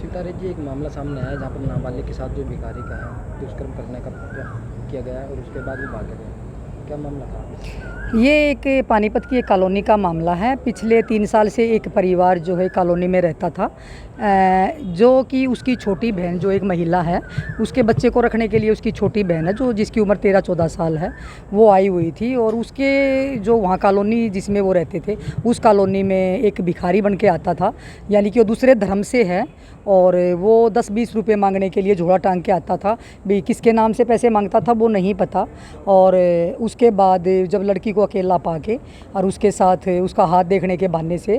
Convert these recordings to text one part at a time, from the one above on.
सितारे जी, एक मामला सामने आया है जहाँ पर नाबालिग के साथ जो भिखारी का है दुष्कर्म करने का किया गया है और उसके बाद वो भागे गए। क्या मामला था? ये एक पानीपत की एक कॉलोनी का मामला है। पिछले 3 साल से एक परिवार जो है कॉलोनी में रहता था, जो कि उसकी छोटी बहन जो एक महिला है, उसके बच्चे को रखने के लिए उसकी छोटी बहन है जो जिसकी उम्र 13-14 साल है, वो आई हुई थी। और उसके जो वहाँ कॉलोनी जिसमें वो रहते थे, उस कॉलोनी में एक भिखारी बन के आता था, यानी कि वो दूसरे धर्म से है। और वो 10-20 रुपये मांगने के लिए झोला टांग के आता था। भी किसके नाम से पैसे मांगता था वो नहीं पता। और उसके बाद जब लड़की को अकेला पाके और उसके साथ उसका हाथ देखने के बहाने से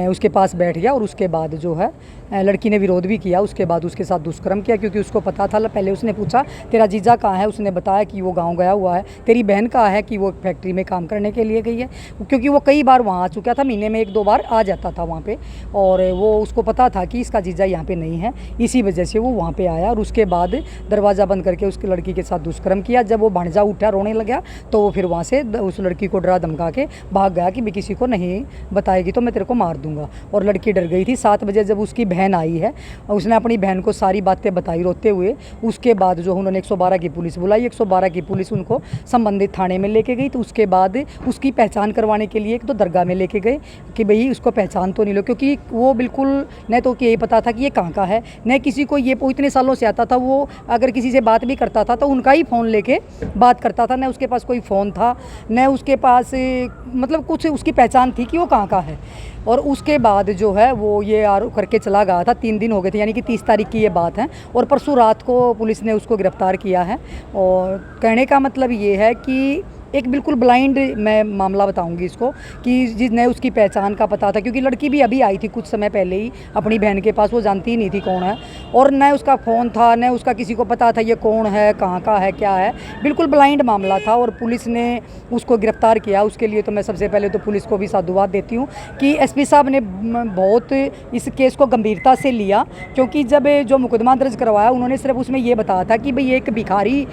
उसके पास बैठ गया। और उसके बाद जो है लड़की ने विरोध भी किया। उसके बाद उसके साथ दुष्कर्म किया, क्योंकि उसको पता था। पहले उसने पूछा तेरा जीजा कहाँ है, उसने बताया कि वो गांव गया हुआ है। तेरी बहन कहाँ है, कि वो फैक्ट्री में काम करने के लिए गई है, क्योंकि वो कई बार वहाँ आ चुका था, महीने में 1-2 बार आ जाता था वहाँ पे। और वो उसको पता था कि इसका जीजा यहाँ पे नहीं है, इसी वजह से वो वहाँ पे आया। और उसके बाद दरवाज़ा बंद करके उसकी लड़की के साथ दुष्कर्म किया। जब वो भांजा उठा रोने लगा तो वो फिर वहाँ से उस लड़की को डरा धमका के भाग गया कि मैं किसी को नहीं बताएगी तो मैं तेरे को मार दूंगा। और लड़की डर गई थी। 7 बजे जब उसकी बहन आई है, उसने अपनी बहन को सारी बातें बताई रोते हुए। उसके बाद जो उन्होंने 112 की पुलिस बुलाई। 112 की पुलिस उनको संबंधित थाने में लेके गई। तो उसके बाद उसकी पहचान करवाने के लिए एक तो दरगाह में लेके गए कि भाई उसको पहचान तो नहीं लो, क्योंकि वो बिल्कुल न तो कि यही पता था कि ये कहाँ का है, न किसी को ये इतने सालों से आता था। वो अगर किसी से बात भी करता था तो उनका ही फ़ोन लेके बात करता था, न उसके पास कोई फ़ोन था, न उसके पास मतलब कुछ उसकी पहचान थी कि वो कहाँ का है। और उसके बाद जो है वो ये करके चला गया था। 3 दिन हो गए थे, यानी कि 30 तारीख की ये बात है। और परसों रात को पुलिस ने उसको गिरफ्तार किया है। और कहने का मतलब ये है कि एक बिल्कुल ब्लाइंड मैं मामला बताऊंगी इसको, कि जिसने उसकी पहचान का पता था, क्योंकि लड़की भी अभी आई थी कुछ समय पहले ही अपनी बहन के पास, वो जानती ही नहीं थी कौन है। और न उसका फ़ोन था, न उसका किसी को पता था ये कौन है, कहाँ का है, क्या है। बिल्कुल ब्लाइंड मामला था और पुलिस ने उसको गिरफ्तार किया। उसके लिए तो मैं सबसे पहले तो पुलिस को भी साधुवाद देती हूँ कि एसपी साहब ने बहुत इस केस को गंभीरता से लिया। क्योंकि जब जो मुकदमा दर्ज करवाया, उन्होंने सिर्फ उसमें ये बताया था कि भाई एक भिखारी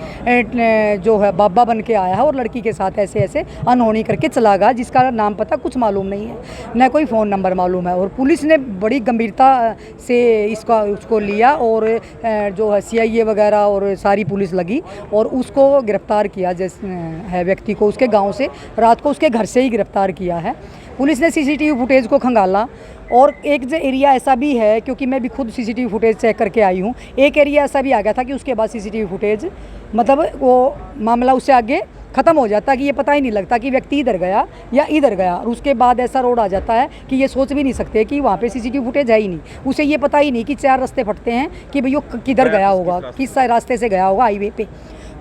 जो है बाबा बन के आया है और लड़की के साथ ऐसे ऐसे अनहोनी करके चला गया, जिसका नाम पता कुछ मालूम नहीं है, न कोई फ़ोन नंबर मालूम है। और पुलिस ने बड़ी गंभीरता से उसको लिया। और जो है CIA वगैरह और सारी पुलिस लगी और उसको गिरफ्तार किया। जैसे है व्यक्ति को उसके गांव से रात को उसके घर से ही गिरफ्तार किया है। पुलिस ने CCTV फुटेज को खंगाला। और एक जो एरिया ऐसा भी है, क्योंकि मैं भी खुद CCTV फुटेज चेक करके आई हूँ, एक एरिया ऐसा भी आ गया था कि उसके बाद CCTV फुटेज मतलब वो मामला उससे आगे ख़त्म हो जाता है कि ये पता ही नहीं लगता कि व्यक्ति इधर गया या इधर गया। और उसके बाद ऐसा रोड आ जाता है कि ये सोच भी नहीं सकते कि वहाँ पे CCTV फुटेज है ही नहीं। उसे ये पता ही नहीं कि 4 रास्ते फटते हैं कि भाई वो किधर गया होगा, किस रास्ते से गया होगा हाईवे पे।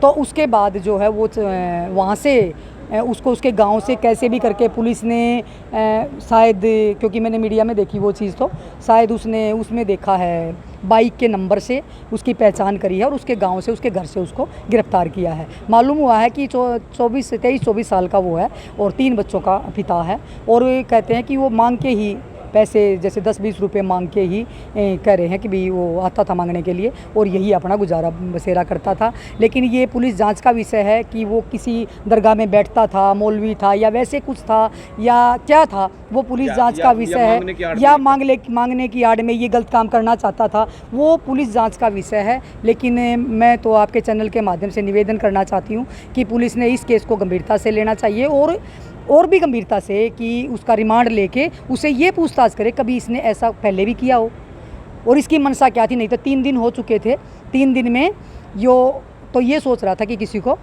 तो उसके बाद जो है वो वहाँ से उसको उसके गांव से कैसे भी करके पुलिस ने शायद, क्योंकि मैंने मीडिया में देखी वो चीज़, तो शायद उसने उसमें देखा है बाइक के नंबर से उसकी पहचान करी है और उसके गांव से उसके घर से उसको गिरफ्तार किया है। मालूम हुआ है कि 23-24 साल का वो है और 3 बच्चों का पिता है। और कहते हैं कि वो मांग के ही पैसे, जैसे 10-20 रुपये मांग के ही कह रहे हैं कि भाई वो आता था मांगने के लिए और यही अपना गुजारा बसेरा करता था। लेकिन ये पुलिस जांच का विषय है कि वो किसी दरगाह में बैठता था, मौलवी था या वैसे कुछ था या क्या था, वो पुलिस जांच का विषय है। या मांगने की आड़ में ये गलत काम करना चाहता था, वो पुलिस जाँच का विषय है। लेकिन मैं तो आपके चैनल के माध्यम से निवेदन करना चाहती हूँ कि पुलिस ने इस केस को गंभीरता से लेना चाहिए और भी गंभीरता से कि उसका रिमांड लेके उसे ये पूछताछ करे कभी इसने ऐसा पहले भी किया हो और इसकी मनसा क्या थी। नहीं तो 3 दिन हो चुके थे, 3 दिन में तो ये सोच रहा था कि किसी को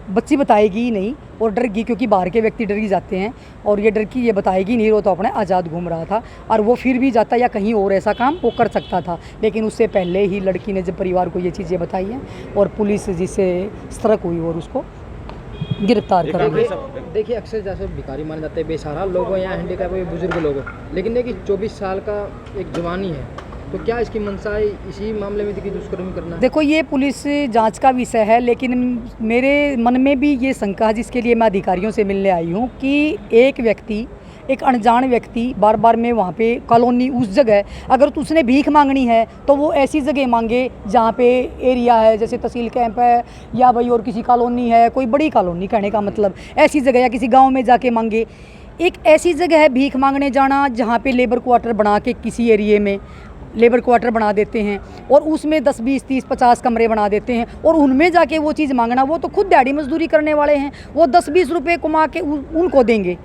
बच्ची बताएगी ही नहीं और डर गई, क्योंकि बाहर के व्यक्ति डर ही जाते हैं और ये डर की ये बताएगी नहीं, वो तो अपने आज़ाद घूम रहा था। और वो फिर भी जाता या कहीं और ऐसा काम वो कर सकता था। लेकिन उससे पहले ही लड़की ने जब परिवार को ये चीज़ें बताई हैं और पुलिस जिससे सतर्क हुई और उसको गिरफ्तार करा। देखिए अक्सर जैसे भिखारी माने जाते हैं बेसहारा लोग हो या हैंडीकैप हो, बुजुर्ग लोग हो, लेकिन देखिए 24 साल का एक जवानी है, तो क्या इसकी मंशा है इसी मामले में कि दुष्कर्म करना? देखो ये पुलिस जांच का विषय है, लेकिन मेरे मन में भी ये शंका है, जिसके लिए मैं अधिकारियों से मिलने आई हूँ, कि एक अनजान व्यक्ति बार बार में वहाँ पे कॉलोनी उस जगह, अगर तो उसने भीख मांगनी है तो वो ऐसी जगह मांगे जहाँ पे एरिया है, जैसे तहसील कैंप है या भाई और किसी कॉलोनी है, कोई बड़ी कॉलोनी, कहने का मतलब ऐसी जगह, या किसी गांव में जाके मांगे। एक ऐसी जगह है भीख मांगने जाना जहाँ पे लेबर क्वार्टर बना के किसी एरिए में लेबर क्वार्टर बना देते हैं और उसमें 10 20 30 50 कमरे बना देते हैं और उनमें जाके वो चीज़ मांगना, वो तो खुद दिहाड़ी मजदूरी करने वाले हैं, वो 10 20 रुपये कमा के उनको देंगे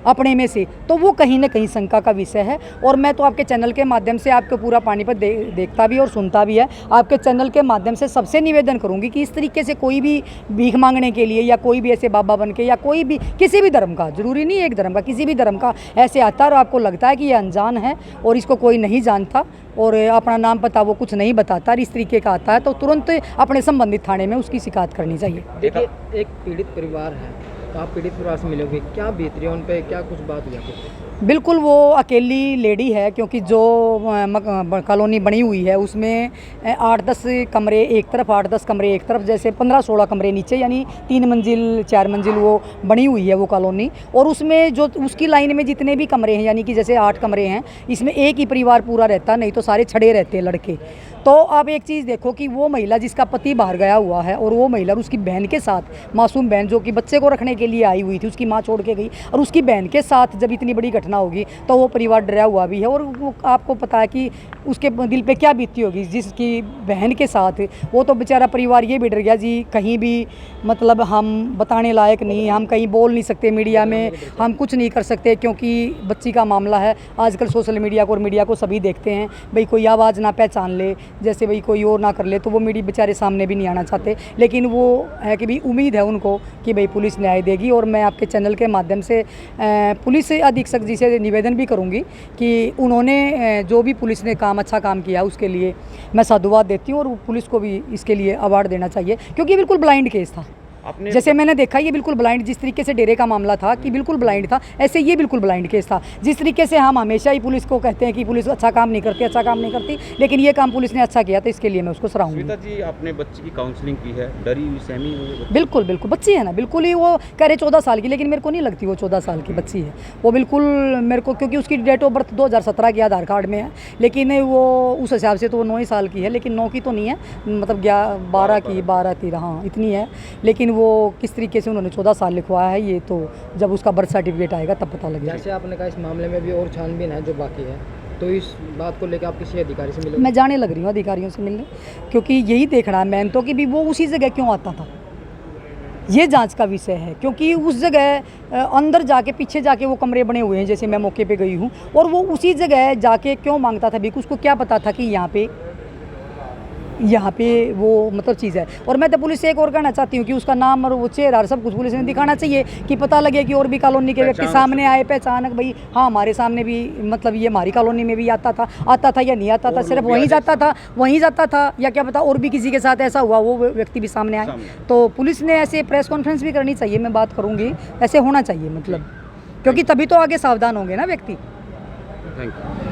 अपने में से, तो वो कहीं ना कहीं शंका का विषय है। और मैं तो आपके चैनल के माध्यम से आपको पूरा पानीपत देखता भी और सुनता भी है, आपके चैनल के माध्यम से सबसे निवेदन करूंगी कि इस तरीके से कोई भी भीख मांगने के लिए या कोई भी ऐसे बाबा बन के या कोई भी किसी भी धर्म का, जरूरी नहीं एक धर्म का, किसी भी धर्म का ऐसे आता है और आपको लगता है कि ये अनजान है और इसको कोई नहीं जानता और अपना नाम पता वो कुछ नहीं बताता, इस तरीके का आता है तो तुरंत अपने संबंधित थाने में उसकी शिकायत करनी चाहिए। देखिए, एक पीड़ित परिवार है तो आप पीड़ित परिवार से मिलोगे, क्या बीत रही है उन पे, क्या कुछ बात हुई आपको? बिल्कुल, वो अकेली लेडी है क्योंकि जो कॉलोनी बनी हुई है उसमें 8-10 कमरे एक तरफ, 8-10 कमरे एक तरफ, जैसे 15-16 कमरे नीचे, यानी 3 मंजिल 4 मंजिल वो बनी हुई है वो कॉलोनी। और उसमें जो उसकी लाइन में जितने भी कमरे हैं, यानी कि जैसे 8 कमरे हैं, इसमें एक ही परिवार पूरा रहता, नहीं तो सारे छड़े रहते हैं लड़के। तो आप एक चीज़ देखो कि वो महिला जिसका पति बाहर गया हुआ है और वो महिला उसकी बहन के साथ, मासूम बहन जो कि बच्चे को रखने के लिए आई हुई थी, उसकी माँ छोड़ के गई, और उसकी बहन के साथ जब इतनी बड़ी घटना होगी तो वो परिवार डरा हुआ भी है। और वो आपको पता है कि उसके दिल पे क्या बीतती होगी जिसकी बहन के साथ, वो तो बेचारा परिवार ये भी डर गया जी, कहीं भी मतलब हम बताने लायक नहीं, हम कहीं बोल नहीं सकते मीडिया में, हम कुछ नहीं कर सकते क्योंकि बच्ची का मामला है। आजकल सोशल मीडिया को और मीडिया को सभी देखते हैं, भाई कोई आवाज़ ना पहचान ले, जैसे भाई कोई और ना कर ले, तो वो मीडिया बेचारे सामने भी नहीं आना चाहते। लेकिन वो है कि भाई उम्मीद है उनको कि भाई पुलिस न्याय देगी। और मैं आपके चैनल के माध्यम से पुलिस अधीक्षक जी से निवेदन भी करूंगी कि उन्होंने जो भी पुलिस ने अच्छा काम किया उसके लिए मैं साधुवाद देती हूँ और पुलिस को भी इसके लिए अवार्ड देना चाहिए, क्योंकि ये बिल्कुल ब्लाइंड केस था। जैसे मैंने देखा ये बिल्कुल ब्लाइंड, जिस तरीके से डेरे का मामला था कि बिल्कुल ब्लाइंड था, ऐसे ये बिल्कुल ब्लाइंड केस था। जिस तरीके से हम हमेशा ही पुलिस को कहते हैं कि पुलिस अच्छा काम नहीं करती, अच्छा काम नहीं करती, लेकिन ये काम पुलिस ने अच्छा किया, तो इसके लिए मैं उसको सराहूंगी। श्वेता जी, आपने बच्ची की काउंसलिंग की है, डरी हुई सहमी हुई? बिल्कुल बिल्कुल, बच्ची है ना, बिल्कुल ही वो कह रहे 14 साल की, लेकिन मेरे को नहीं लगती वो 14 साल की बच्ची है वो, बिल्कुल मेरे को, क्योंकि उसकी डेट ऑफ बर्थ 2017 की आधार कार्ड में है, लेकिन वो उस हिसाब से तो वो 9 ही साल की है, लेकिन 9 की तो नहीं है, मतलब 12 की 13 हाँ इतनी है। लेकिन वो किस तरीके से उन्होंने 14 साल लिखवाया है, ये तो जब उसका बर्थ सर्टिफिकेट आएगा तब पता लगेगा। जैसे आपने कहा इस मामले में भी और छानबीन है जो बाकी है, तो इस बात को लेकर आप किसी अधिकारी से मिले? मैं जाने लग रही हूँ अधिकारियों से मिलने, क्योंकि यही देखना है मैंने तो कि भी वो उसी जगह क्यों आता था, ये जांच का विषय है। क्योंकि उस जगह अंदर जाके पीछे जाके वो कमरे बने हुए हैं, जैसे मैं मौके पे गई हूँ, और वो उसी जगह जाके क्यों मांगता था भी, उसको क्या पता था कि यहाँ पे वो मतलब चीज़ है। और मैं तो पुलिस से एक और कहना चाहती हूँ कि उसका नाम और वो चेहरा और सब कुछ पुलिस ने दिखाना चाहिए कि पता लगे कि और भी कॉलोनी के व्यक्ति सामने आए, पहचानक भाई हाँ हमारे सामने भी, मतलब ये हमारी कॉलोनी में भी आता था या नहीं आता था, सिर्फ वहीं जाता था या क्या पता और भी किसी के साथ ऐसा हुआ, वो व्यक्ति भी सामने आए। तो पुलिस ने ऐसे प्रेस कॉन्फ्रेंस भी करनी चाहिए, मैं बात करूँगी, ऐसे होना चाहिए मतलब, क्योंकि तभी तो आगे सावधान होंगे ना व्यक्ति। Thank you.